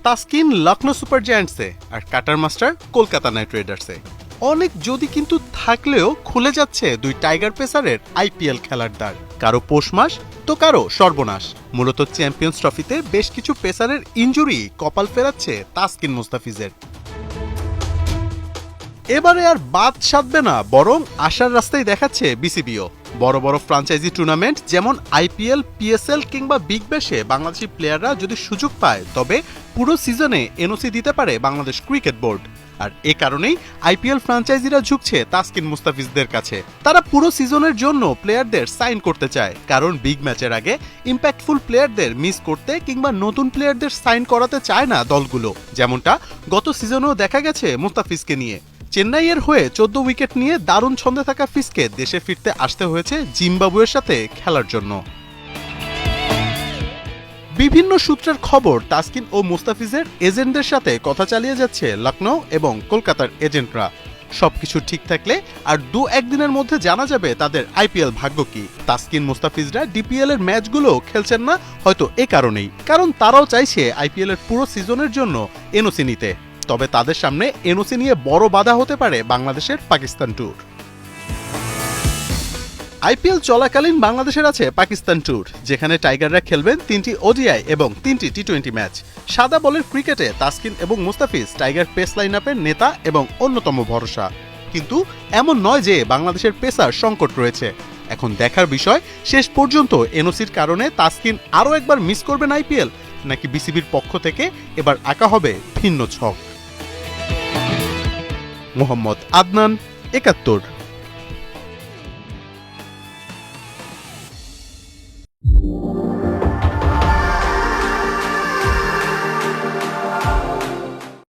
Taskin Lucknow super জায়ান্টসে আর cutter master Kolkata night রাইডার্সে। অনেক যদি কিন্তু থাকলেও খুলে যাচ্ছে দুই টাইগার পেসারের আইপিএল খেলার দ্বার। কারো পৌষ মাস তো কারো সর্বনাশ। মূলত চ্যাম্পিয়ন্স ট্রফিতে বেশ কিছু পেসারের ইনজুরি কপাল ফেরাচ্ছে তাসকিন মুস্তাফিজের। এবারে আর বাদ সাধবে না, বরং আশার রাস্তায় দেখাচ্ছে বিসিবিও। বড় বড় ফ্রাঞ্চাইজি টুর্নামেন্ট যেমন আইপিএল, পিএসএল কিংবা বিগ ব্যাশে বাংলাদেশি প্লেয়াররা যদি সুযোগ পায় তবে পুরো সিজনে এনওসি দিতে পারে বাংলাদেশ ক্রিকেট বোর্ড। আর এ কারণেই আইপিএল ফ্রাঞ্চাইজিরা ঝুঁকছে তাসকিন মুস্তাফিজদের কাছে। তারা পুরো সিজনের জন্য প্লেয়ারদের সাইন করতে চায়, কারণ বিগ ম্যাচের আগে ইম্প্যাক্টফুল প্লেয়ারদের মিস করতে কিংবা নতুন প্লেয়ারদের সাইন করাতে চায় না দলগুলো, যেমনটা গত সিজনেও দেখা গেছে মুস্তাফিজকে নিয়ে। চেন্নাইয়ের হয়ে 14 উইকেট নিয়ে দারুণ ছন্দে থাকা ফিসকে দেশে ফিরতে আসতে হয়েছে জিম্বাবুয়ের সাথে খেলার জন্য। বিভিন্ন সূত্রের খবর, তাসকিন ও মুস্তাফিজের এজেন্টদের সাথে কথা চালিয়ে যাচ্ছে লখনৌ এবং কলকাতার এজেন্টরা। সবকিছু ঠিক থাকলে আর 2-1 দিনের মধ্যে জানা যাবে তাদের আইপিএল ভাগ্য কি। তাসকিন মুস্তাফিজরা ডিপিএল এর ম্যাচগুলো খেলছেন না হয়তো এ কারণেই, কারণ তারাও চাইছে আইপিএল এর পুরো সিজনের জন্য এনওসি নিতে। তবে তাদের সামনে এনওসি নিয়ে বড় বাধা হতে পারে বাংলাদেশের পাকিস্তান ট্যুর। আইপিএল চলাকালীন বাংলাদেশের আছে পাকিস্তান ট্যুর, যেখানে টাইগাররা খেলবেন 3টি ওডিআই এবং 3টি টি20 ম্যাচ। সাদা বলের ক্রিকেটে তাসকিন এবং মুস্তাফিজ টাইগার পেস লাইনআপের নেতা এবং অন্যতম ভরসা। কিন্তু এমন নয় যে বাংলাদেশের পেসার সংকট রয়েছে। এখন দেখার বিষয়, শেষ পর্যন্ত এনওসির কারণে তাসকিন আরও একবার মিস করবেন আইপিএল, নাকি বিসিবির পক্ষ থেকে এবার আঁকা হবে ভিন্ন ছক। মোহাম্মদ আদনান, ৭১।